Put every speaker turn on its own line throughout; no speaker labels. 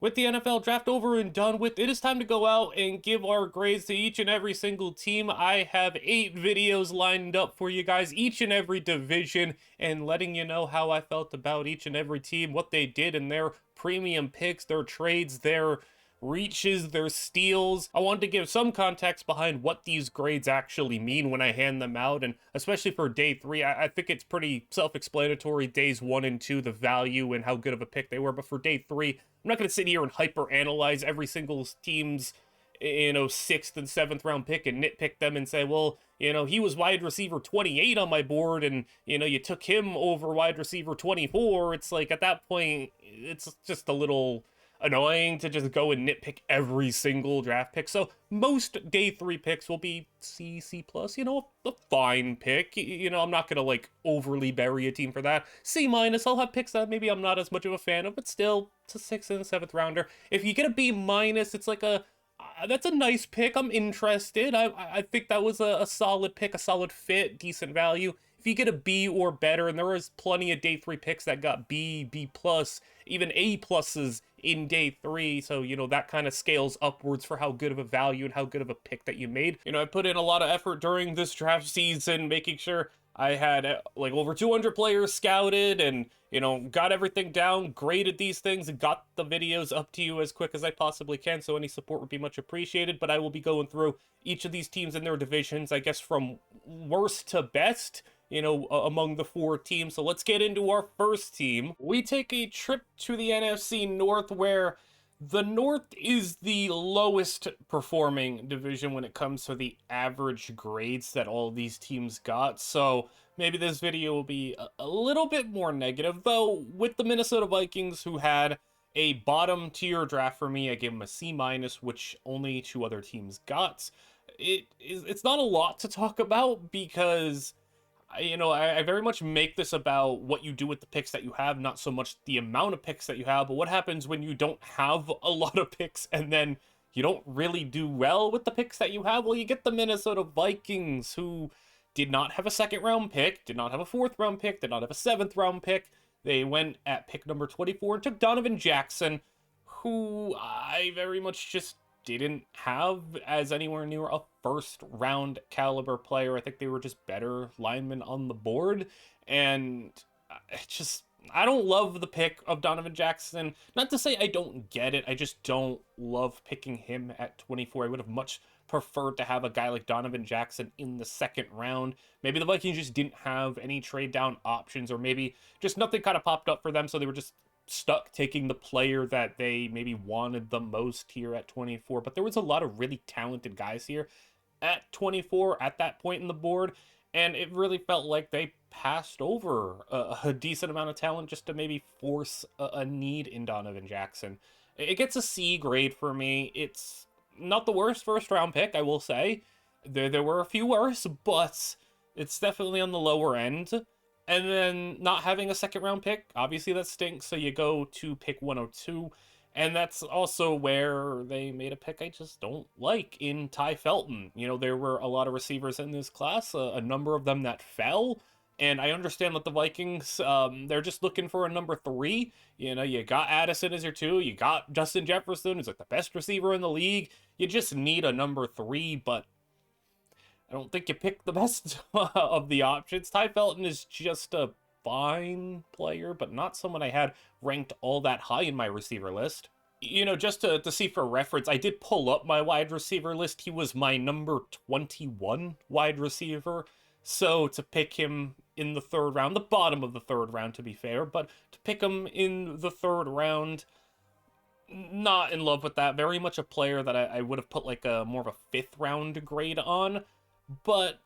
With the NFL draft over and done with, it is time to go out and give our grades to each and every single team. I have 8 videos lined up for you guys, each and every division, and letting you know how I felt about each and every team, what they did in their premium picks, their trades, their reaches, their steals. I wanted to give some context behind what these grades actually mean when I hand them out, and especially for day 3, I think it's pretty self-explanatory. Days 1 and 2, the value and how good of a pick they were, but for day 3, I'm not going to sit here and hyper analyze every single team's 6th and 7th round pick and nitpick them and say, well, he was wide receiver 28 on my board and you took him over wide receiver 24. It's like, at that point, it's just a little annoying to just go and nitpick every single draft pick. So most day 3 picks will be C plus, a fine pick. I'm not gonna like overly bury a team for that. C minus, I'll have picks that maybe I'm not as much of a fan of, but still, it's a 6th and 7th rounder. If you get a B minus, it's like that's a nice pick. I'm interested. I think that was a solid pick, a solid fit, decent value. If you get a B or better, and there was plenty of day 3 picks that got B plus, even A pluses in day 3, so that kind of scales upwards for how good of a value and how good of a pick that you made. I put in a lot of effort during this draft season, making sure I had like over 200 players scouted and got everything down, graded these things, and got the videos up to you as quick as I possibly can, so any support would be much appreciated. But I will be going through each of these teams in their divisions, I guess from worst to best, among the 4 teams. So let's get into our first team. We take a trip to the NFC North, where the North is the lowest performing division when it comes to the average grades that all these teams got. So maybe this video will be a little bit more negative, though. With the Minnesota Vikings, who had a bottom tier draft for me, I gave them a C minus, which only 2 other teams got. It's not a lot to talk about because I very much make this about what you do with the picks that you have, not so much the amount of picks that you have, but what happens when you don't have a lot of picks and then you don't really do well with the picks that you have. Well, you get the Minnesota Vikings, who did not have a 2nd round pick, did not have a 4th round pick, did not have a 7th round pick. They went at pick number 24 and took Donovan Jackson, who I very much just didn't have as anywhere near a 1st round caliber player. I think they were just better linemen on the board, and I don't love the pick of Donovan Jackson. Not to say I don't get it, I just don't love picking him at 24. I would have much preferred to have a guy like Donovan Jackson in the 2nd round. Maybe the Vikings just didn't have any trade down options, or maybe just nothing kind of popped up for them, so they were just stuck taking the player that they maybe wanted the most here at 24. But there was a lot of really talented guys here at 24 at that point in the board, and it really felt like they passed over a decent amount of talent just to maybe force a need in Donovan Jackson. It gets a C grade for me. It's not the worst 1st round pick, I will say. There were a few worse, but it's definitely on the lower end. And then not having a 2nd round pick, obviously that stinks, so you go to pick 102, and that's also where they made a pick I just don't like in Ty Felton. There were a lot of receivers in this class, a number of them that fell, and I understand that the Vikings, they're just looking for a number 3. You got Addison as your 2, you got Justin Jefferson, who's like the best receiver in the league. You just need a number 3, but I don't think you picked the best of the options. Ty Felton is just a fine player, but not someone I had ranked all that high in my receiver list. Just to see for reference, I did pull up my wide receiver list. He was my number 21 wide receiver. So to pick him in the 3rd round, the bottom of the 3rd round to be fair, but to pick him in the 3rd round, not in love with that. Very much a player that I would have put like a more of a 5th round grade on. But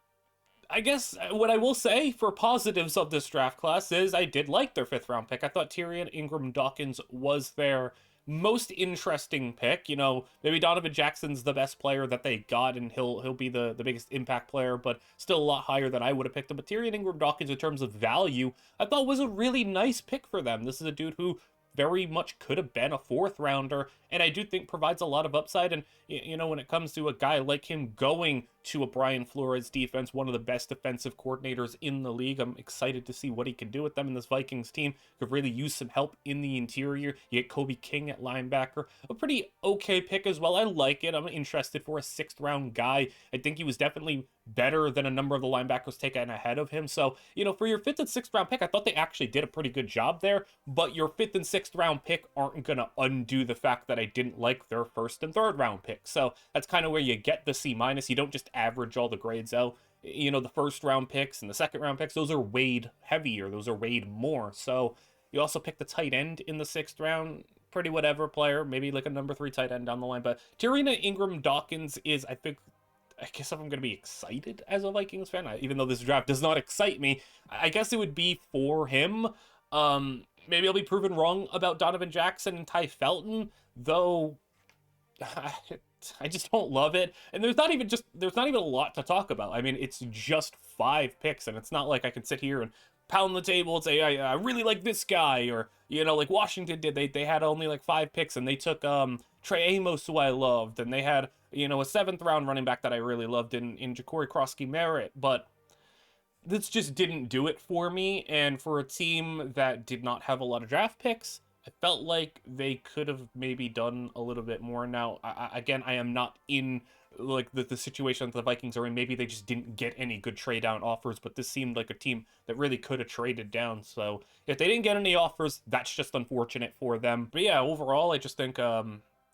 I guess what I will say for positives of this draft class is I did like their 5th round pick. I thought Tyrion Ingram-Dawkins was their most interesting pick. Maybe Donovan Jackson's the best player that they got, and he'll be the biggest impact player, but still a lot higher than I would have picked him. But Tyrion Ingram-Dawkins, in terms of value, I thought was a really nice pick for them. This is a dude who very much could have been a 4th rounder, and I do think provides a lot of upside. And when it comes to a guy like him going to a Brian Flores defense, one of the best defensive coordinators in the league. I'm excited to see what he can do with them, and this Vikings team could really use some help in the interior. You get Kobe King at linebacker, a pretty okay pick as well. I like it. I'm interested for a 6th round guy. I think he was definitely better than a number of the linebackers taken ahead of him. So, for your 5th and 6th round pick, I thought they actually did a pretty good job there, but your 5th and 6th round pick aren't going to undo the fact that I didn't like their 1st and 3rd round picks. So that's kind of where you get the C-. You don't just average all the grades out. The 1st round picks and the 2nd round picks, those are weighed heavier. Those are weighed more. So you also pick the tight end in the 6th round. Pretty whatever player, maybe like a number 3 tight end down the line. But Tyrion Ingram Dawkins is, I guess if I'm going to be excited as a Vikings fan, even though this draft does not excite me, I guess it would be for him. Maybe I'll be proven wrong about Donovan Jackson and Ty Felton, though I just don't love it. And there's not even a lot to talk about. I mean, it's just 5 picks, and it's not like I can sit here and pound the table and say, I really like this guy, or, like Washington did. They had only like 5 picks, and they took Trey Amos, who I loved, and they had, a 7th round running back that I really loved in Ja'Cory Krosky-Merritt, but this just didn't do it for me. And for a team that did not have a lot of draft picks, I felt like they could have maybe done a little bit more. Now, again, I am not in like the situation that the Vikings are in. Maybe they just didn't get any good trade down offers, but this seemed like a team that really could have traded down. So if they didn't get any offers, that's just unfortunate for them. But yeah, overall, I just think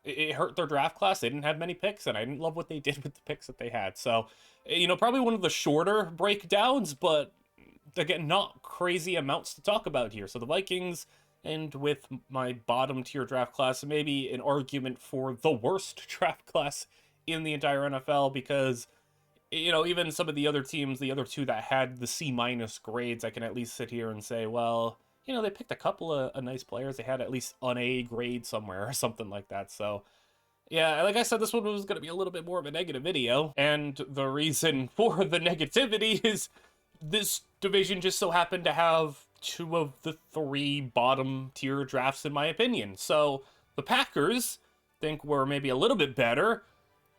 it hurt their draft class. They didn't have many picks, and I didn't love what they did with the picks that they had. So, probably one of the shorter breakdowns, but again, not crazy amounts to talk about here. So the Vikings, and with my bottom tier draft class, maybe an argument for the worst draft class in the entire NFL, because, even some of the other teams, the other 2 that had the C- grades, I can at least sit here and say, well, they picked a couple of nice players. They had at least an A grade somewhere or something like that. So, yeah, like I said, this one was going to be a little bit more of a negative video. And the reason for the negativity is this division just so happened to have 2 of the 3 bottom tier drafts, in my opinion. So the Packers think we're maybe a little bit better.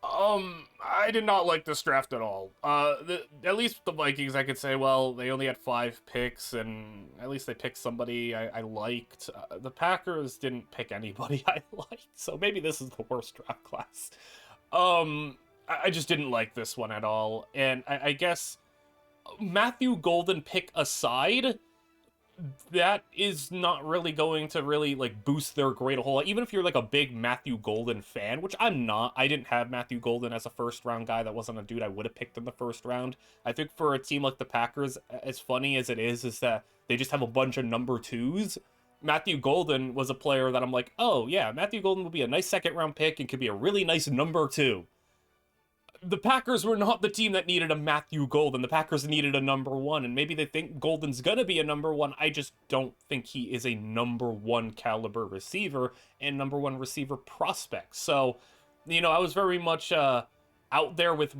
I did not like this draft at all. At least the Vikings, I could say, well, they only had 5 picks, and at least they picked somebody I liked. The Packers didn't pick anybody I liked, so maybe this is the worst draft class. I just didn't like this one at all, and I guess Matthew Golden pick aside, that is not really going to really like boost their grade a whole lot. Even if you're like a big Matthew Golden fan, which I'm not. I didn't have Matthew Golden as a 1st round guy. That wasn't a dude I would have picked in the 1st round. I think for a team like the Packers, as funny as it is that they just have a bunch of number 2s. Matthew Golden was a player that I'm like, oh yeah, Matthew Golden would be a nice 2nd round pick and could be a really nice number 2. The Packers were not the team that needed a Matthew Golden. The Packers needed a number 1, and maybe they think Golden's gonna be a number 1. I just don't think he is a number 1 caliber receiver and number 1 receiver prospect. So, I was very much out there with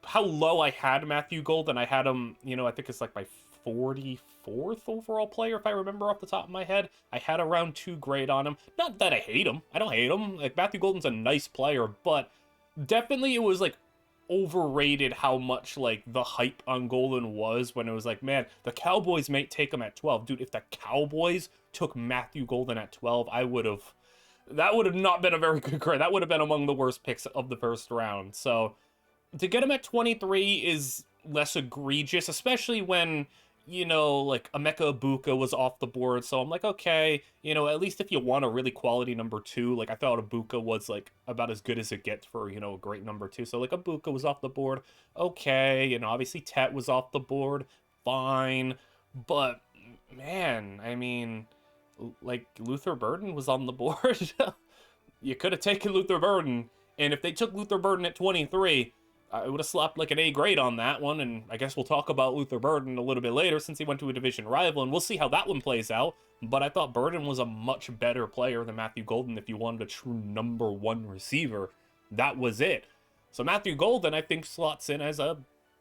how low I had Matthew Golden. I had him, I think it's like my 44th overall player, if I remember off the top of my head. I had a round 2 grade on him. Not that I hate him. I don't hate him. Like, Matthew Golden's a nice player, but definitely it was like overrated how much like the hype on Golden was, when it was like, man, the Cowboys might take him at 12. Dude, if the Cowboys took Matthew Golden at 12, that would have not been a very good grade. That would have been among the worst picks of the 1st round. So to get him at 23 is less egregious, especially when, like Emeka Ibuka was off the board. So I'm like, okay, at least if you want a really quality number 2, like I thought Ibuka was like about as good as it gets for, a great number 2. So like Ibuka was off the board. Okay. Obviously Tet was off the board. Fine. But man, I mean, like Luther Burden was on the board. You could have taken Luther Burden. And if they took Luther Burden at 23, I would have slapped like an A grade on that one, and I guess we'll talk about Luther Burden a little bit later since he went to a division rival, and we'll see how that one plays out. But I thought Burden was a much better player than Matthew Golden if you wanted a true number 1 receiver. That was it. So Matthew Golden, I think, slots in as a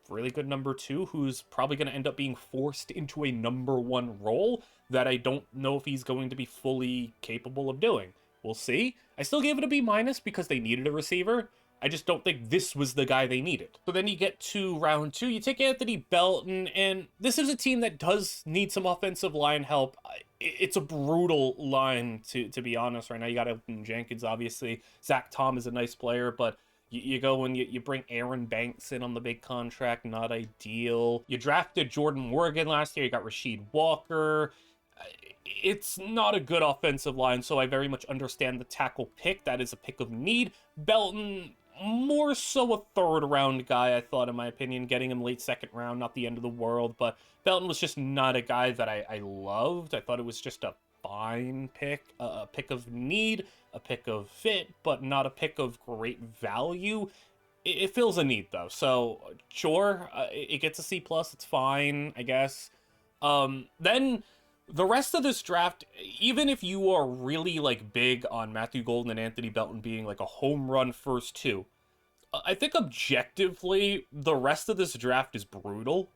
really good number 2 who's probably going to end up being forced into a number 1 role that I don't know if he's going to be fully capable of doing. We'll see. I still gave it a B- because they needed a receiver. I just don't think this was the guy they needed. So then you get to round 2, you take Anthony Belton, and this is a team that does need some offensive line help. It's a brutal line, to be honest, right now. You got Elton Jenkins, obviously. Zach Tom is a nice player, but you go and you bring Aaron Banks in on the big contract, not ideal. You drafted Jordan Morgan last year, you got Rasheed Walker. It's not a good offensive line, so I very much understand the tackle pick. That is a pick of need. Belton, more so a third-round guy, I thought, in my opinion. Getting him late second round, not the end of the world, but Belton was just not a guy that I loved. I thought it was just a fine pick, a pick of need, a pick of fit, but not a pick of great value. It fills a need, though, so sure, it gets a C+, it's fine, I guess. Then the rest of this draft, even if you are really, like, big on Matthew Golden and Anthony Belton being, like, a home run first 2, I think objectively, the rest of this draft is brutal.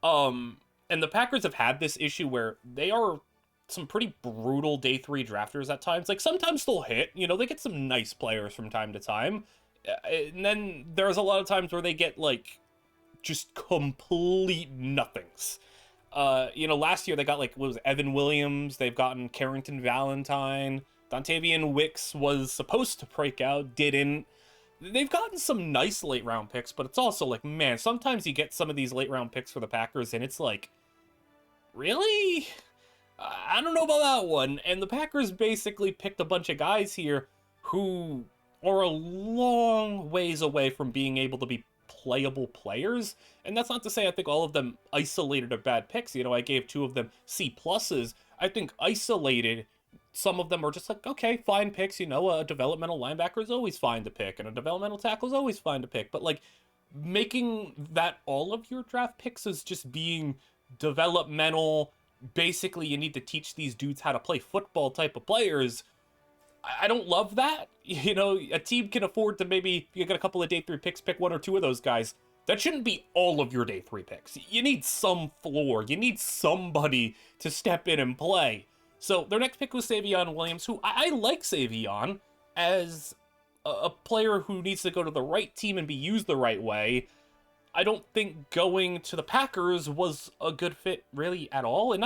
And the Packers have had this issue where they are some pretty brutal day 3 drafters at times. Like, sometimes they'll hit, you know, they get some nice players from time to time. And then there's a lot of times where they get, like, just complete nothings. You know, last year they got, like, what was it, Evan Williams, they've gotten Carrington Valentine, Dontavian Wicks was supposed to break out, didn't. They've gotten some nice late round picks, but it's also like, man, sometimes you get some of these late round picks for the Packers and it's like, really? I don't know about that one. And the Packers basically picked a bunch of guys here who are a long ways away from being able to be playable players. And that's not to say I think all of them isolated are bad picks. You know, I gave 2 of them C+. I think isolated, some of them are just like, okay, fine picks. You know, a developmental linebacker is always fine to pick, and a developmental tackle is always fine to pick. But, like, making that all of your draft picks is just being developmental, basically you need to teach these dudes how to play football type of players, I don't love that. You know, a team can afford to maybe, if you got a couple of day 3 picks, pick 1 or 2 of those guys. That shouldn't be all of your day 3 picks. You need some floor. You need somebody to step in and play. So their next pick was Savion Williams, who I like Savion as a player who needs to go to the right team and be used the right way. I don't think going to the Packers was a good fit really at all. And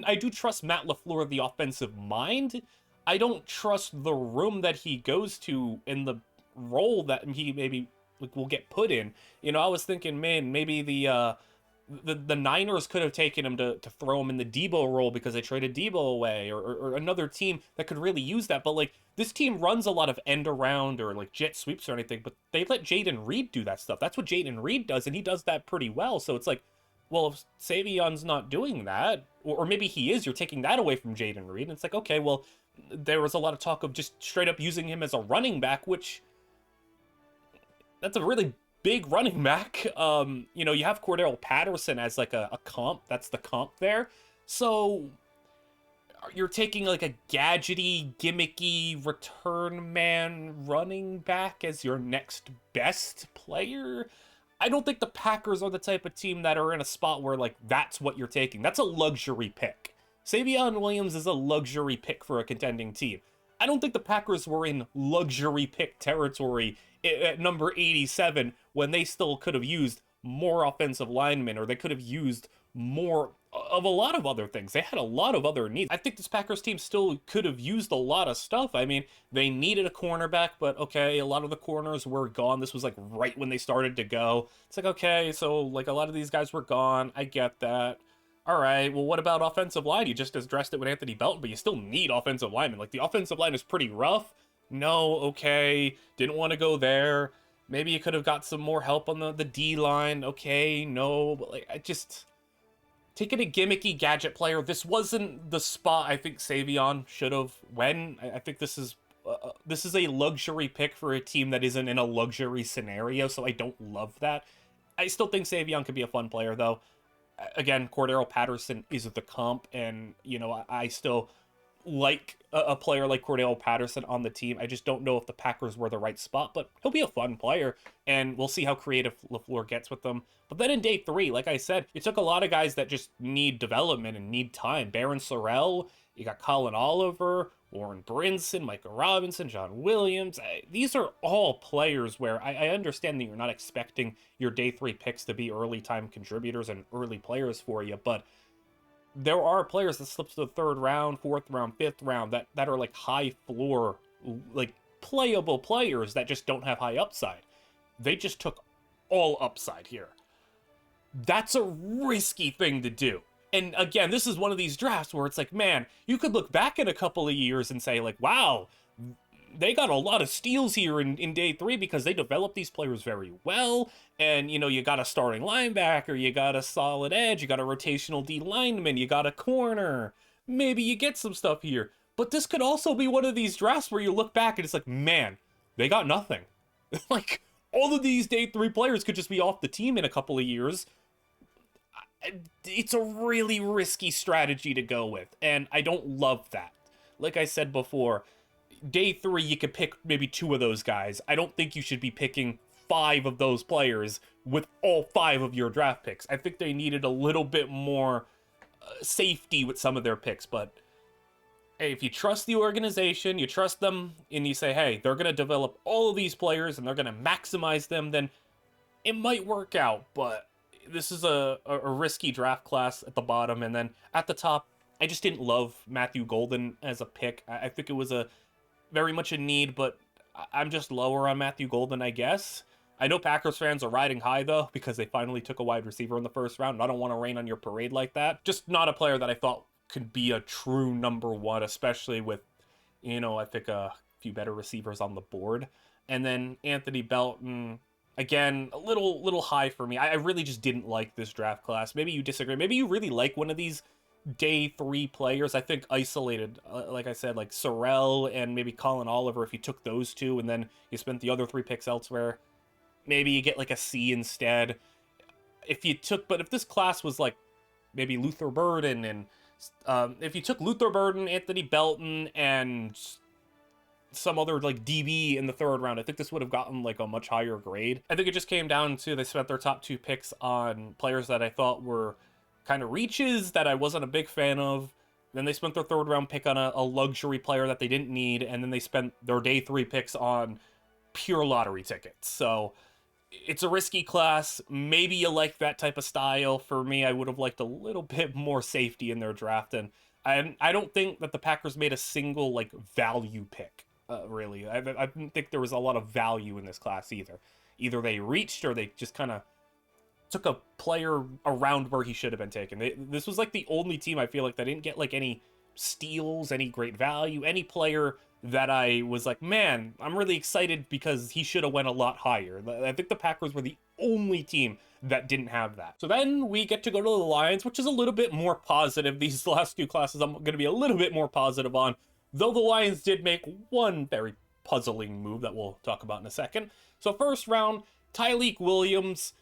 I do trust Matt LaFleur, the offensive mind. I don't trust the room that he goes to in the role that he maybe will get put in. You know, I was thinking, man, maybe the Niners could have taken him to throw him in the Debo role because they traded Debo away, or another team that could really use that. But, like, this team runs a lot of end around or, like, jet sweeps or anything, but they let Jayden Reed do that stuff. That's what Jayden Reed does, and he does that pretty well. So it's like, well, if Savion's not doing that, or maybe he is, you're taking that away from Jayden Reed, and it's like, okay, well, there was a lot of talk of just straight up using him as a running back, which, that's a really big running back. You know, you have Cordell Patterson as like a comp. That's the comp there. So you're taking like a gadgety, gimmicky return man running back as your next best player. I don't think the Packers are the type of team that are in a spot where, like, that's what you're taking. That's a luxury pick. Savion Williams is a luxury pick for a contending team. I don't think the Packers were in luxury pick territory at number 87 when they still could have used more offensive linemen, or they could have used more of a lot of other things. They had a lot of other needs. I think this Packers team still could have used a lot of stuff. I mean, they needed a cornerback, but okay, a lot of the corners were gone. This was like right when they started to go. It's like, okay, so like a lot of these guys were gone. I get that. All right, well, what about offensive line? You just addressed it with Anthony Belton, but you still need offensive linemen. Like, the offensive line is pretty rough. No, okay, didn't want to go there. Maybe you could have got some more help on the D-line. Okay, no, but like, I just... Taking a gimmicky gadget player, this wasn't the spot I think Savion should have went. I think this is a luxury pick for a team that isn't in a luxury scenario, so I don't love that. I still think Savion could be a fun player, though. Again, Cordero Patterson is the comp, and, you know, I still like a player like Cordero Patterson on the team. I just don't know if the Packers were the right spot, but he'll be a fun player, and we'll see how creative LaFleur gets with them. But then in day 3, like I said, it took a lot of guys that just need development and need time. Baron Sorrell, you got Colin Oliver, Warren Brinson, Micah Robinson, John Williams. These are all players where I understand that you're not expecting your day 3 picks to be early time contributors and early players for you, but there are players that slip to the 3rd round, 4th round, 5th round that are like high floor, like playable players that just don't have high upside. They just took all upside here. That's a risky thing to do. And again, this is one of these drafts where it's like, man, you could look back in a couple of years and say like, wow, they got a lot of steals here in day 3 because they developed these players very well. And, you know, you got a starting linebacker, you got a solid edge, you got a rotational D lineman, you got a corner. Maybe you get some stuff here. But this could also be one of these drafts where you look back and it's like, man, they got nothing. Like, all of these day 3 players could just be off the team in a couple of years. It's a really risky strategy to go with, and I don't love that. Like I said before, day 3, you could pick maybe 2 of those guys. I don't think you should be picking 5 of those players with all 5 of your draft picks. I think they needed a little bit more safety with some of their picks, but hey, if you trust the organization, you trust them, and you say, hey, they're going to develop all of these players, and they're going to maximize them, then it might work out, but this is a risky draft class at the bottom, and then at the top, I just didn't love Matthew Golden as a pick. I think it was a very much a need, but I'm just lower on Matthew Golden, I guess. I know Packers fans are riding high, though, because they finally took a wide receiver in the 1st round, and I don't want to rain on your parade like that. Just not a player that I thought could be a true number 1, especially with, you know, I think a few better receivers on the board. And then Anthony Belton, again, a little high for me. I really just didn't like this draft class. Maybe you disagree. Maybe you really like one of these day 3 players. I think isolated, like I said, like Sorrell and maybe Colin Oliver, if you took those 2 and then you spent the other 3 picks elsewhere, maybe you get like a C instead. But if this class was like maybe Luther Burden, and if you took Luther Burden, Anthony Belton, and some other like DB in the 3rd round, I think this would have gotten like a much higher grade. I think it just came down to they spent their top 2 picks on players that I thought were kind of reaches that I wasn't a big fan of. Then they spent their 3rd round pick on a luxury player that they didn't need, and then they spent their day 3 picks on pure lottery tickets. So it's a risky class. Maybe you like that type of style. For me, I would have liked a little bit more safety in their draft, and I don't think that the Packers made a single like value pick. Really, I didn't think there was a lot of value in this class either. Either they reached or they just kind of took a player around where he should have been taken. This was like the only team I feel like that didn't get like any steals, any great value, any player that I was like, man, I'm really excited because he should have went a lot higher. I think the Packers were the only team that didn't have that. So then we get to go to the Lions, which is a little bit more positive. These last 2 classes I'm going to be a little bit more positive on, though the Lions did make one very puzzling move that we'll talk about in a second. So 1st round, Tyleik Williams,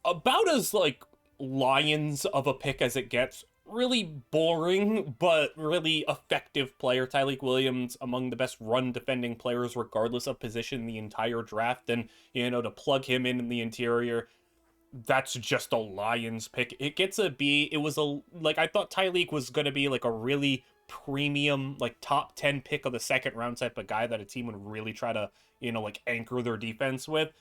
about as like Lions of a pick as it gets. Really boring, but really effective player. Tyleik Williams, among the best run defending players, regardless of position, in the entire draft. And, you know, to plug him in the interior, that's just a Lions pick. It gets a B. It was I thought Tyleik was going to be like a really premium, like top 10 pick of the 2nd round type of guy that a team would really try to, you know, like anchor their defense with.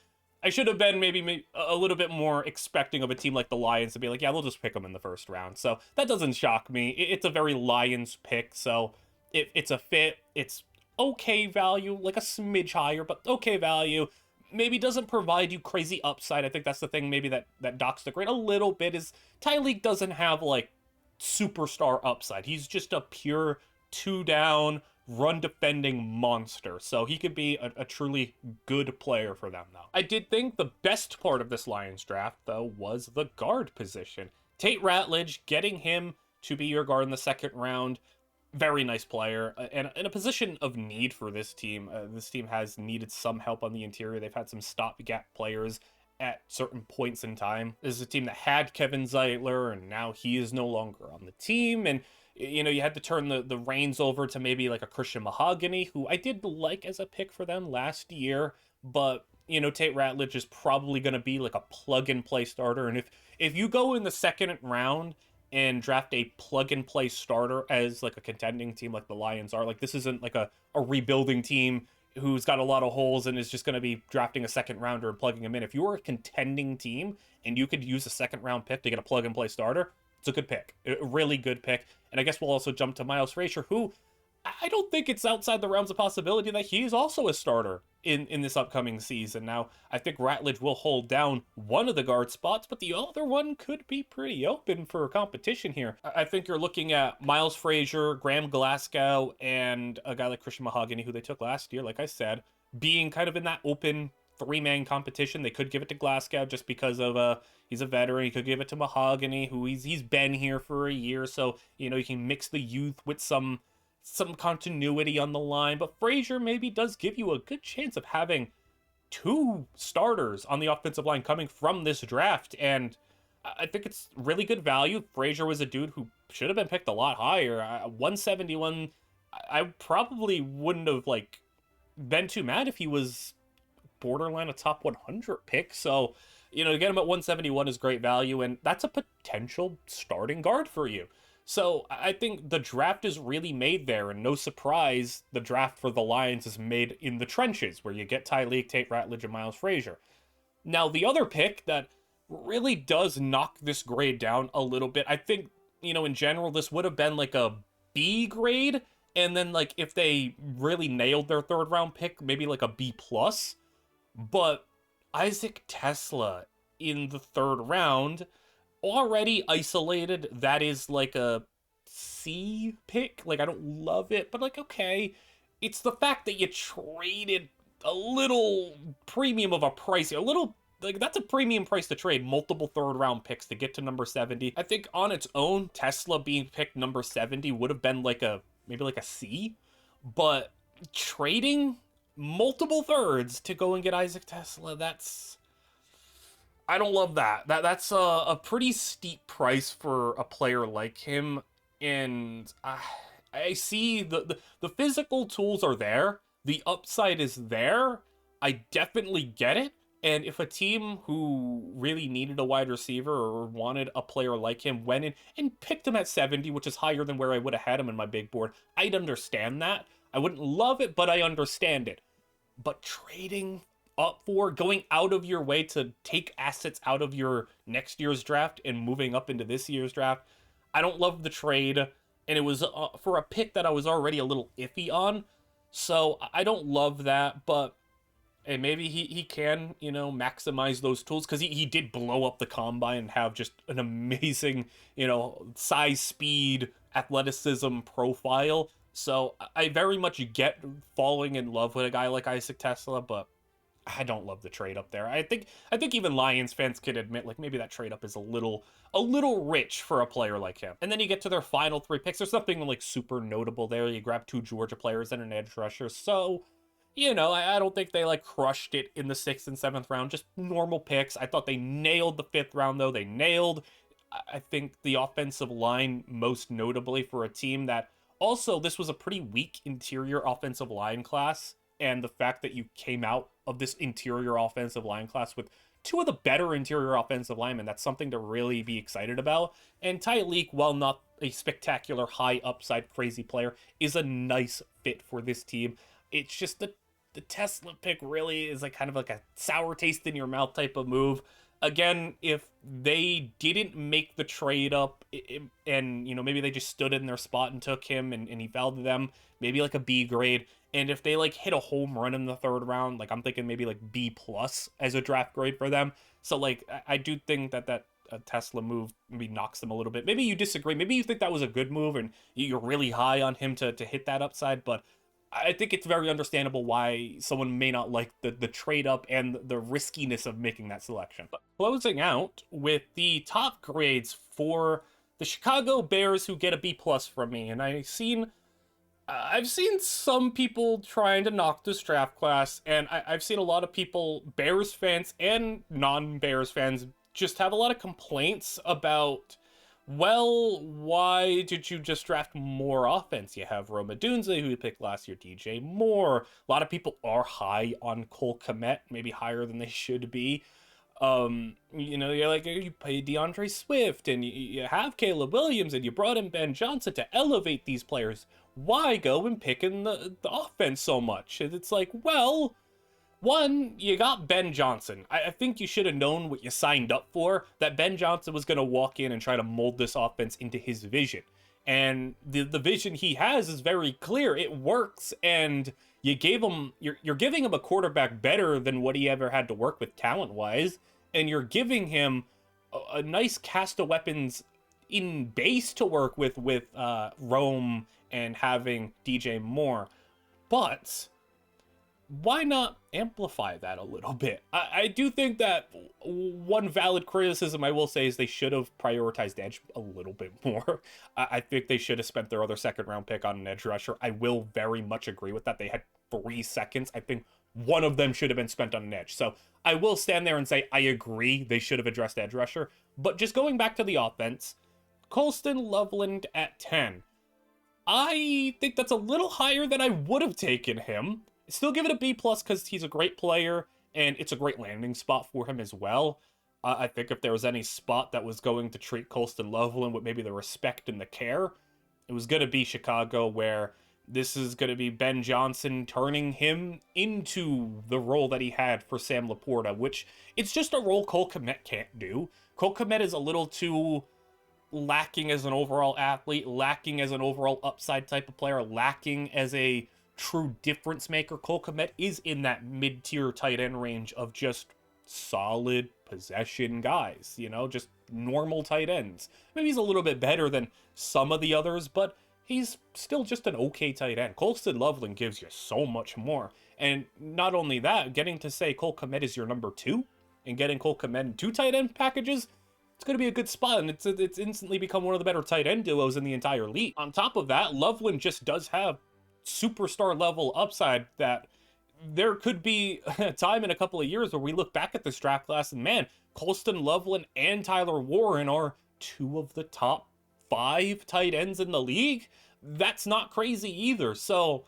I should have been maybe a little bit more expecting of a team like the Lions to be like, yeah, we'll just pick them in the 1st round. So that doesn't shock me. It's a very Lions pick. So it's a fit. It's okay value, like a smidge higher, but okay value. Maybe doesn't provide you crazy upside. I think that's the thing maybe that docks the grade a little bit, is Tyleik doesn't have like superstar upside. He's just a pure 2-down run defending monster. So he could be a truly good player for them, though. I did think the best part of this Lions draft, though, was the guard position. Tate Ratledge, getting him to be your guard in the 2nd round. Very nice player, and in a position of need for this team. This team has needed some help on the interior. They've had some stopgap players at certain points in time. This is a team that had Kevin Zeitler, and now he is no longer on the team, and you know, you had to turn the reins over to maybe like a Christian Mahogany, who I did like as a pick for them last year, but, you know, Tate Ratledge is probably going to be like a plug-and-play starter, and if you go in the 2nd round and draft a plug and play starter as like a contending team like the Lions are. Like this isn't like a rebuilding team who's got a lot of holes and is just going to be drafting a second rounder and plugging him in. If you were a contending team and you could use a second round pick to get a plug and play starter, it's a good pick, a really good pick. And I guess we'll also jump to Miles Frazier, who I don't think it's outside the realms of possibility that he's also a starter in this upcoming season. Now, I think Ratledge will hold down one of the guard spots, but the other one could be pretty open for competition here. I think you're looking at Miles Frazier, Graham Glasgow, and a guy like Christian Mahogany, who they took last year, like I said, being kind of in that open three-man competition. They could give it to Glasgow just because of he's a veteran. He could give it to Mahogany, who he's been here for a year, so you know you can mix the youth with some continuity on the line. But Frazier maybe does give you a good chance of having two starters on the offensive line coming from this draft, and I think it's really good value. Frazier was a dude who should have been picked a lot higher. 171, I probably wouldn't have like been too mad if he was borderline a top 100 pick. So, you know, to get him at 171 is great value, and that's a potential starting guard for you. So I think the draft is really made there, and no surprise, the draft for the Lions is made in the trenches, where you get Tyreek, Tate Ratledge, and Miles Frazier. Now, the other pick that really does knock this grade down a little bit, I think, you know, in general, this would have been like a B grade, and then like if they really nailed their third round pick, maybe like a B plus. But Isaac Tesla in the third round, already isolated, that is like a C pick. Like, I don't love it, but like, okay. It's the fact that you traded a little premium of a price, a little, like, that's a premium price to trade multiple third round picks to get to number 70. I think on its own, Tesla being picked number 70 would have been like maybe like a C, but trading multiple thirds to go and get Isaac Tesla, I don't love that. That's a pretty steep price for a player like him, and I see the physical tools are there. The upside is there. I definitely get it. And if a team who really needed a wide receiver or wanted a player like him went in and picked him at 70, which is higher than where I would have had him in my big board, I'd understand that. I wouldn't love it, but I understand it. But trading up for, going out of your way to take assets out of your next year's draft and moving up into this year's draft, I don't love the trade, and it was for a pick that I was already a little iffy on, so I don't love that. But and maybe he can, you know, maximize those tools, because he did blow up the combine and have just an amazing, you know, size, speed, athleticism profile. So I very much get falling in love with a guy like Isaac Tesla, but I don't love the trade up there. I think even Lions fans could admit, like, maybe that trade up is a little rich for a player like him. And then you get to their final three picks. There's nothing like super notable there. You grab two Georgia players and an edge rusher. So, you know, I don't think they like crushed it in the 6th and 7th round. Just normal picks. I thought they nailed the 5th round though. They nailed, I think, the offensive line, most notably for a team that also, this was a pretty weak interior offensive line class, and the fact that you came out of this interior offensive line class with two of the better interior offensive linemen, that's something to really be excited about. And Tyreek, while not a spectacular high upside crazy player, is a nice fit for this team. It's just the Tesla pick really is like kind of like a sour taste in your mouth type of move. Again, if they didn't make the trade up and, you know, maybe they just stood in their spot and took him and he fell to them, maybe like a B grade. And if they like hit a home run in the third round, like I'm thinking maybe like B plus as a draft grade for them. So like I do think that Tesla move maybe knocks them a little bit. Maybe you disagree. Maybe you think that was a good move and you're really high on him to hit that upside, but I think it's very understandable why someone may not like the trade up and the riskiness of making that selection. But closing out with the top grades for the Chicago Bears, who get a B plus from me, and I've seen some people trying to knock this draft class, and I've seen a lot of people, Bears fans and non-Bears fans, just have a lot of complaints about, well, why did you just draft more offense? You have Rome Odunze, who you picked last year, DJ Moore. A lot of people are high on Cole Kmet, maybe higher than they should be. You're like, you pay DeAndre Swift and you have Caleb Williams and you brought in Ben Johnson to elevate these players. Why go and pick in the offense so much? And it's like, well, one, you got Ben Johnson. I think you should have known what you signed up for, that Ben Johnson was going to walk in and try to mold this offense into his vision. And the vision he has is very clear. It works, and you're giving him a quarterback better than what he ever had to work with talent-wise, and you're giving him a nice cast of weapons in base to work with Rome and having DJ Moore. But why not amplify that a little bit? I do think that one valid criticism I will say is they should have prioritized edge a little bit more. I think they should have spent their other second round pick on an edge rusher. I will very much agree with that. They had 3 seconds. I think one of them should have been spent on an edge. So I will stand there and say I agree they should have addressed edge rusher. But just going back to the offense, Colston Loveland at 10. I think that's a little higher than I would have taken him. Still give it a B+ because he's a great player, and it's a great landing spot for him as well. I think if there was any spot that was going to treat Colston Loveland with maybe the respect and the care, it was going to be Chicago, where this is going to be Ben Johnson turning him into the role that he had for Sam Laporta, which it's just a role Cole Kmet can't do. Cole Kmet is a little too lacking as an overall athlete, lacking as an overall upside type of player, lacking as a true difference maker. Cole Kmet is in that mid-tier tight end range of just solid possession guys, just normal tight ends. Maybe he's a little bit better than some of the others, but he's still just an okay tight end. Colston Loveland gives you so much more. And not only that, getting to say Cole Kmet is your number 2 and getting Cole Kmet in 2 tight end packages, it's going to be a good spot, and it's instantly become one of the better tight end duos in the entire league. On top of that, Loveland just does have superstar level upside that there could be a time in a couple of years where we look back at this draft class and man, Colston Loveland and Tyler Warren are 2 of the top 5 tight ends in the league. That's not crazy either. So,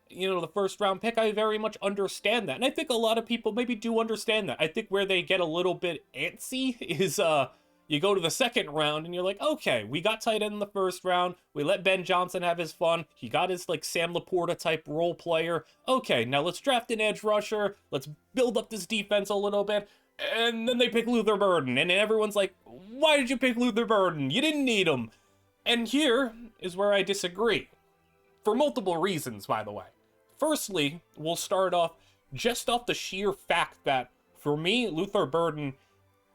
the first round pick, I very much understand that. And I think a lot of people maybe do understand that. I think where they get a little bit antsy is you go to the second round and you're like, okay, we got tight end in the first round. We let Ben Johnson have his fun. He got his Sam Laporta type role player. Okay, now let's draft an edge rusher. Let's build up this defense a little bit. And then they pick Luther Burden. And everyone's like, why did you pick Luther Burden? You didn't need him. And here is where I disagree. For multiple reasons, by the way. Firstly, we'll start off just off the sheer fact that, for me, Luther Burden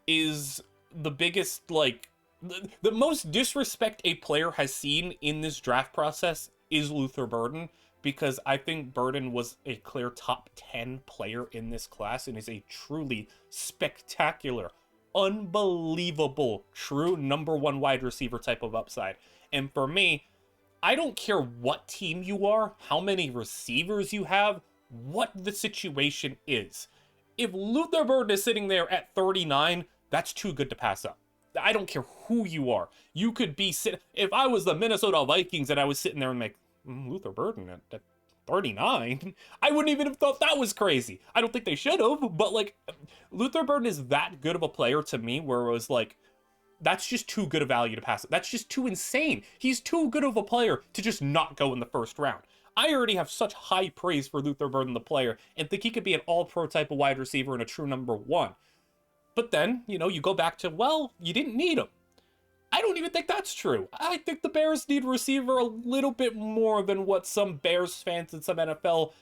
is the biggest, the most disrespect a player has seen in this draft process is Luther Burden, because I think Burden was a clear top 10 player in this class and is a truly spectacular, unbelievable, true number 1 wide receiver type of upside. And for me, I don't care what team you are, how many receivers you have, what the situation is. If Luther Burden is sitting there at 39, that's too good to pass up. I don't care who you are. You could be if I was the Minnesota Vikings and I was sitting there and Luther Burden at 39, I wouldn't even have thought that was crazy. I don't think they should have, but Luther Burden is that good of a player to me where it was that's just too good a value to pass up. That's just too insane. He's too good of a player to just not go in the first round. I already have such high praise for Luther Burden, the player, and think he could be an all-pro type of wide receiver and a true number 1. But then, you go back to, well, you didn't need him. I don't even think that's true. I think the Bears need a receiver a little bit more than what some Bears fans and some NFL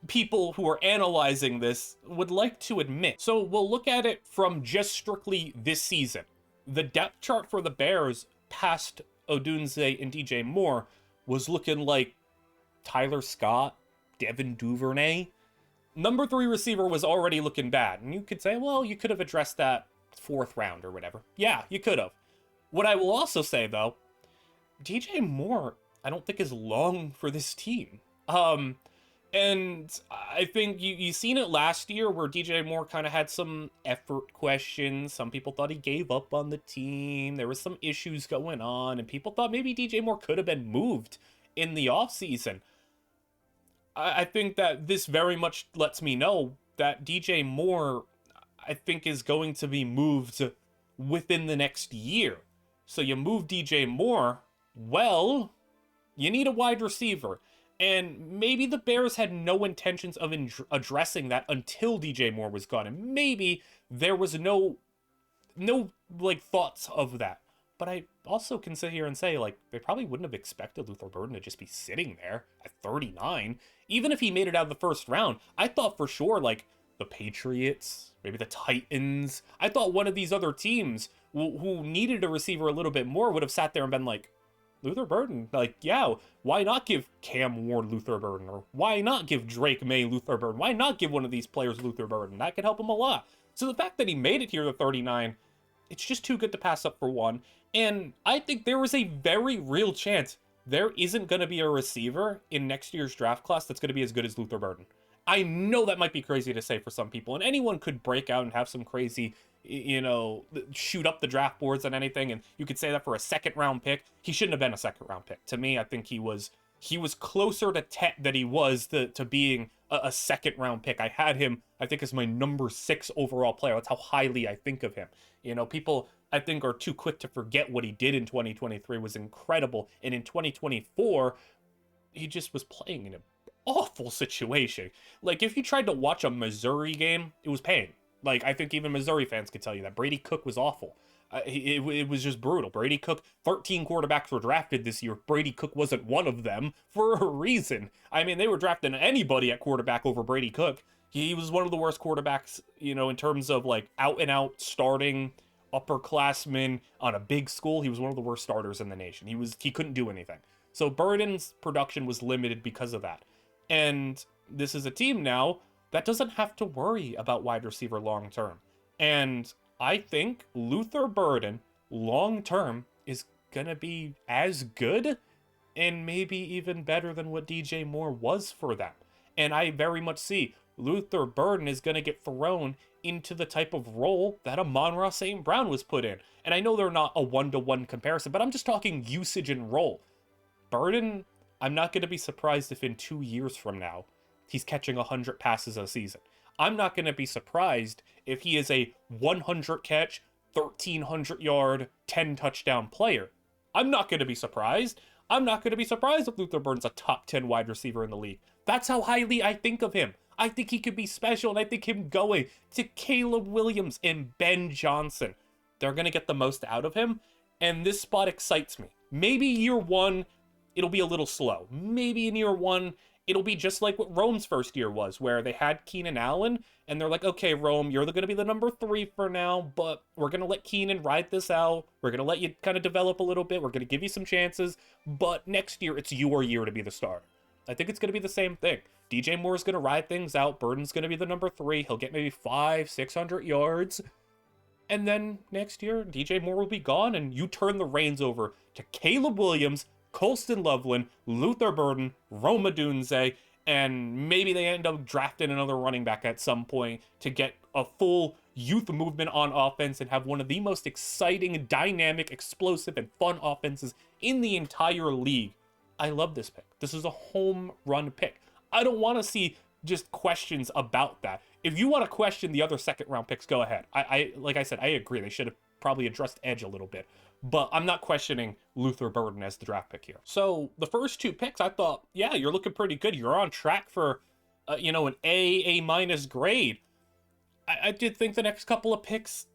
people who are analyzing this would like to admit. So we'll look at it from just strictly this season. The depth chart for the Bears past Odunze and DJ Moore was looking like Tyler Scott, Devin Duvernay. Number 3 receiver was already looking bad. And you could say, well, you could have addressed that 4th round or whatever. Yeah, you could have. What I will also say, though, DJ Moore, I don't think is long for this team. And I think you seen it last year where DJ Moore kind of had some effort questions. Some people thought he gave up on the team. There was some issues going on, and people thought maybe DJ Moore could have been moved in the offseason. I think that this very much lets me know that DJ Moore, I think is going to be moved within the next year. So you move DJ Moore, well, you need a wide receiver. And maybe the Bears had no intentions of addressing that until DJ Moore was gone. And maybe there was no like thoughts of that. But I also can sit here and say, like, they probably wouldn't have expected Luther Burden to just be sitting there at 39. Even if he made it out of the first round, I thought for sure, like, the Patriots, maybe the Titans, I thought one of these other teams who needed a receiver a little bit more would have sat there and been like, Luther Burden, like, yeah, why not give Cam Ward Luther Burden? Or why not give Drake May Luther Burden? Why not give one of these players Luther Burden? That could help him a lot. So the fact that he made it here to 39, it's just too good to pass up for one. And I think there is a very real chance there isn't going to be a receiver in next year's draft class that's going to be as good as Luther Burden. I know that might be crazy to say for some people, and anyone could break out and have some crazy, shoot up the draft boards and anything, and you could say that for a second round pick. He shouldn't have been a second round pick. To me, I think he was closer to Tet than he was to being a second round pick. I had him, I think, as my number 6 overall player. That's how highly I think of him. People, I think, are too quick to forget what he did in 2023 was incredible. And in 2024, he just was playing in an awful situation. Like, if you tried to watch a Missouri game, it was pain. Like, I think even Missouri fans could tell you that. Brady Cook was awful. It was just brutal. Brady Cook, 13 quarterbacks were drafted this year. Brady Cook wasn't one of them for a reason. I mean, they were drafting anybody at quarterback over Brady Cook. He was one of the worst quarterbacks, in terms of, like, out-and-out starting upperclassmen on a big school. He was one of the worst starters in the nation. He couldn't do anything. So Burden's production was limited because of that. And this is a team now that doesn't have to worry about wide receiver long term. And I think Luther Burden long term is going to be as good and maybe even better than what DJ Moore was for them. And I very much see Luther Burden is going to get thrown into the type of role that Amon-Ra St. Brown was put in. And I know they're not a one-to-one comparison, but I'm just talking usage and role. Burden, I'm not going to be surprised if in 2 years from now, he's catching 100 passes a season. I'm not going to be surprised if he is a 100 catch, 1,300 yard, 10 touchdown player. I'm not going to be surprised. I'm not going to be surprised if Luther Burden's a top 10 wide receiver in the league. That's how highly I think of him. I think he could be special, and I think him going to Caleb Williams and Ben Johnson, they're going to get the most out of him, and this spot excites me. Maybe year one, it'll be a little slow. Maybe in year one, it'll be just like what Rome's first year was, where they had Keenan Allen, and they're like, okay, Rome, you're going to be the number 3 for now, but we're going to let Keenan ride this out. We're going to let you kind of develop a little bit. We're going to give you some chances, but next year, it's your year to be the starter. I think it's going to be the same thing. DJ Moore's going to ride things out. Burden's going to be the number 3. He'll get maybe 500-600 yards. And then next year, DJ Moore will be gone, and you turn the reins over to Caleb Williams, Colston Loveland, Luther Burden, Rome Odunze, and maybe they end up drafting another running back at some point to get a full youth movement on offense and have one of the most exciting, dynamic, explosive, and fun offenses in the entire league. I love this pick. This is a home run pick. I don't want to see just questions about that. If you want to question the other second round picks, go ahead. I like I said, I agree. They should have probably addressed edge a little bit. But I'm not questioning Luther Burden as the draft pick here. So the first 2 picks, I thought, yeah, you're looking pretty good. You're on track for, an A- grade. I did think the next couple of picks,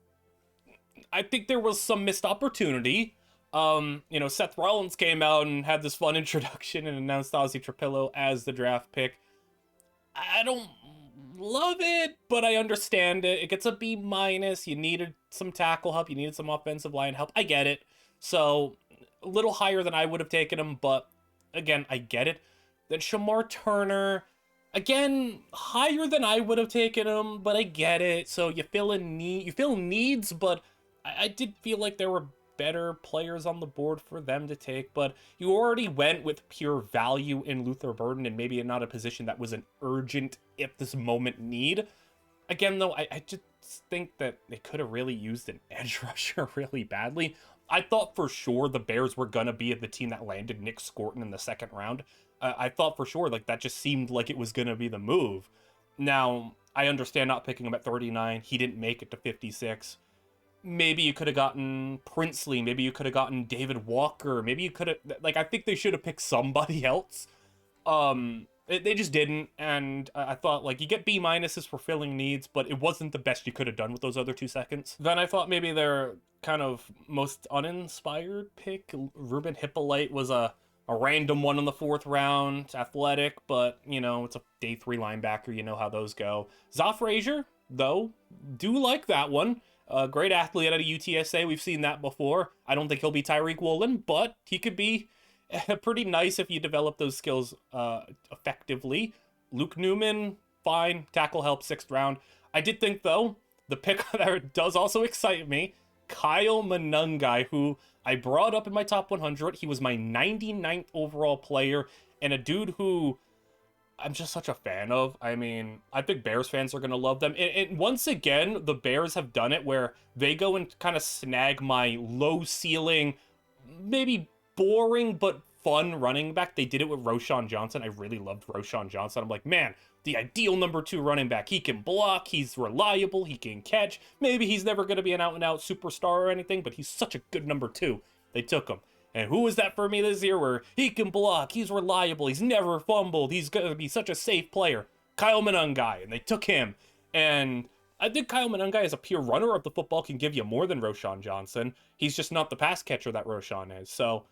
I think there was some missed opportunity. Seth Rollins came out and had this fun introduction and announced Ozzy Trapillo as the draft pick. I don't love it, but I understand it. It gets a B-. You needed some tackle help. You needed some offensive line help. I get it. So a little higher than I would have taken him, but again, I get it. Then Shamar Turner, again, higher than I would have taken him, but I get it. So you feel needs, but I did feel like there were better players on the board for them to take, but you already went with pure value in Luther Burden and maybe not a position that was an urgent, if this moment need. Again, though, I just think that they could have really used an edge rusher really badly. I thought for sure the Bears were going to be the team that landed Nick Scorton in the second round. I thought for sure, like, that just seemed like it was going to be the move. Now, I understand not picking him at 39. He didn't make it to 56. Maybe you could have gotten Princely. Maybe you could have gotten David Walker. Maybe you could have, like, I think they should have picked somebody else. They just didn't, and I thought, like, you get B minuses for filling needs, but it wasn't the best you could have done with those other 2 seconds. Then I thought maybe their kind of most uninspired pick, Ruben Hippolyte, was a random one in the 4th round, athletic, but, you know, it's a day 3 linebacker, you know how those go. Za Frazier, though, do like that one. Great athlete out of UTSA, we've seen that before. I don't think he'll be Tyreek Woolen, but he could be pretty nice if you develop those skills effectively. Luke Newman, fine. Tackle help, 6th round. I did think, though, the pick that does also excite me, Kyle Monangai, who I brought up in my top 100. He was my 99th overall player, and a dude who I'm just such a fan of. I mean, I think Bears fans are going to love them. And once again, the Bears have done it where they go and kind of snag my low ceiling, maybe boring but fun running back. They did it with Roschon Johnson. I really loved Roschon Johnson. I'm like, man, the ideal number 2 running back. He can block, he's reliable, he can catch. Maybe he's never going to be an out-and-out superstar or anything, but he's such a good number 2. They took him. And who is that for me this year where he can block, he's reliable, he's never fumbled, he's going to be such a safe player? Kyle Monangai, and they took him. And I think Kyle Monangai as a pure runner of the football can give you more than Roschon Johnson. He's just not the pass catcher that Roschon is. So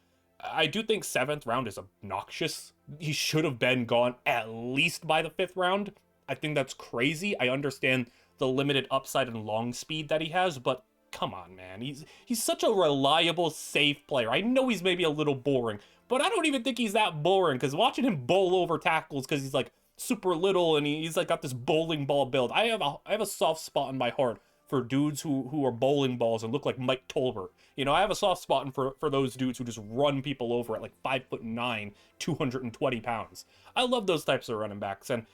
I do think 7th round is obnoxious. He should have been gone at least by the 5th round. I think that's crazy. I understand the limited upside and long speed that he has, but come on, man. He's such a reliable, safe player. I know he's maybe a little boring, but I don't even think he's that boring, because watching him bowl over tackles because he's like super little and he's like got this bowling ball build. I have a soft spot in my heart for dudes who are bowling balls and look like Mike Tolbert. You know, I have a soft spot for those dudes who just run people over at like 5'9", 220 pounds. I love those types of running backs. And,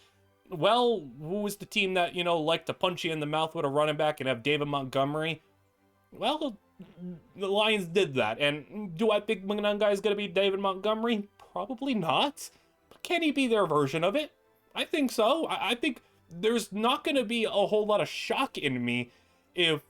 well, who was the team that, you know, liked to punch you in the mouth with a running back and have David Montgomery? Well, the Lions did that. And do I think Monangai is going to be David Montgomery? Probably not. But can he be their version of it? I think so. I think there's not going to be a whole lot of shock in me if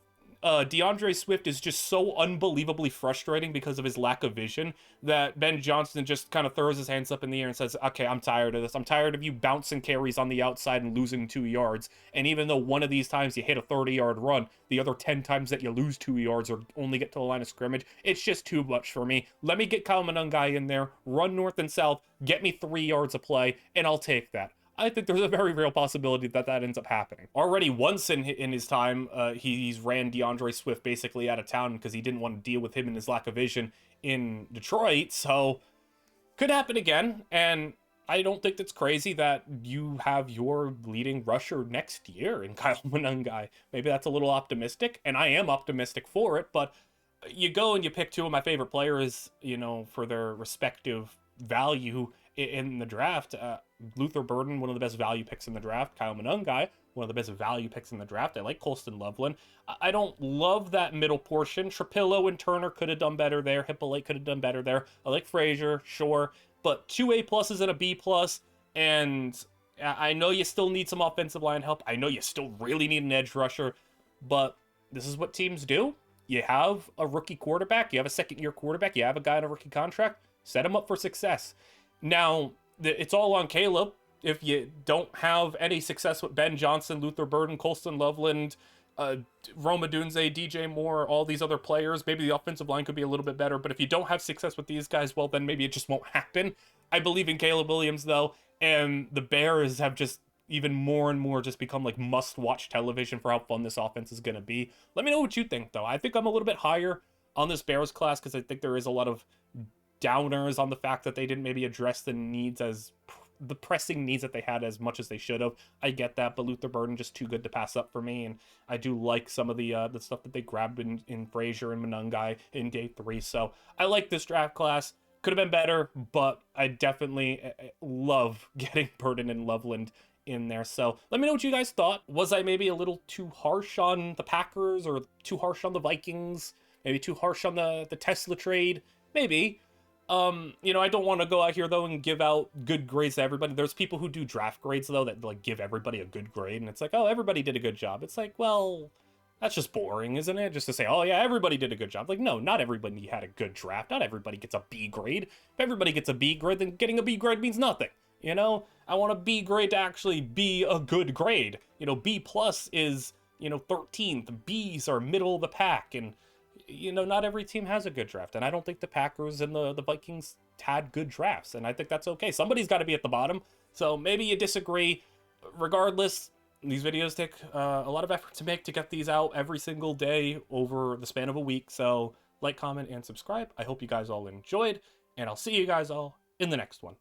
DeAndre Swift is just so unbelievably frustrating because of his lack of vision that Ben Johnson just kind of throws his hands up in the air and says, okay, I'm tired of this. I'm tired of you bouncing carries on the outside and losing 2 yards. And even though one of these times you hit a 30-yard run, the other 10 times that you lose 2 yards or only get to the line of scrimmage, it's just too much for me. Let me get Kyle Monangai in there, run north and south, get me 3 yards of play, and I'll take that. I think there's a very real possibility that ends up happening. Already once in his time, he's ran DeAndre Swift basically out of town because he didn't want to deal with him and his lack of vision in Detroit. So could happen again. And I don't think that's crazy that you have your leading rusher next year in Kyle Monangai. Maybe that's a little optimistic, and I am optimistic for it. But you go and you pick 2 of my favorite players, you know, for their respective value in the draft. Luther Burden, one of the best value picks in the draft. Kyle Monangai, one of the best value picks in the draft. I like Colston Loveland. I don't love that middle portion. Trapillo and Turner could have done better there. Hippolyte could have done better there. I like Frazier, sure. But 2 A pluses and a B plus. And I know you still need some offensive line help. I know you still really need an edge rusher. But this is what teams do. You have a rookie quarterback. You have a second-year quarterback. You have a guy on a rookie contract. Set him up for success. Now, it's all on Caleb. If you don't have any success with Ben Johnson, Luther Burden, Colston Loveland, Roma Dunze, DJ Moore, all these other players, maybe the offensive line could be a little bit better. But if you don't have success with these guys, well, then maybe it just won't happen. I believe in Caleb Williams, though, and the Bears have just even more and more just become like must-watch television for how fun this offense is going to be. Let me know what you think, though. I think I'm a little bit higher on this Bears class because I think there is a lot of downers on the fact that they didn't maybe address the needs as the pressing needs that they had as much as they should have. I get that, but Luther Burden just too good to pass up for me, and I do like some of the stuff that they grabbed in Frazier and Monangai in day 3. So I like this draft class. Could have been better, but I definitely love getting Burden and Loveland in there. So let me know what you guys thought. Was I maybe a little too harsh on the Packers or too harsh on the Vikings? Maybe too harsh on the Tesla trade? Maybe. You know, I don't want to go out here though and give out good grades to everybody. There's people who do draft grades though that like give everybody a good grade, and it's like, oh, everybody did a good job. It's like, well, that's just boring, isn't it? Just to say, oh yeah, everybody did a good job. Like, no, not everybody had a good draft. Not everybody gets a B grade. If everybody gets a B grade, then getting a B grade means nothing. You know, I want a B grade to actually be a good grade. You know, B plus is, you know, 13th. B's are middle of the pack, and you know, not every team has a good draft, and I don't think the Packers and the Vikings had good drafts, and I think that's okay. Somebody's got to be at the bottom, so maybe you disagree. Regardless, these videos take a lot of effort to make to get these out every single day over the span of a week, so like, comment, and subscribe. I hope you guys all enjoyed, and I'll see you guys all in the next one.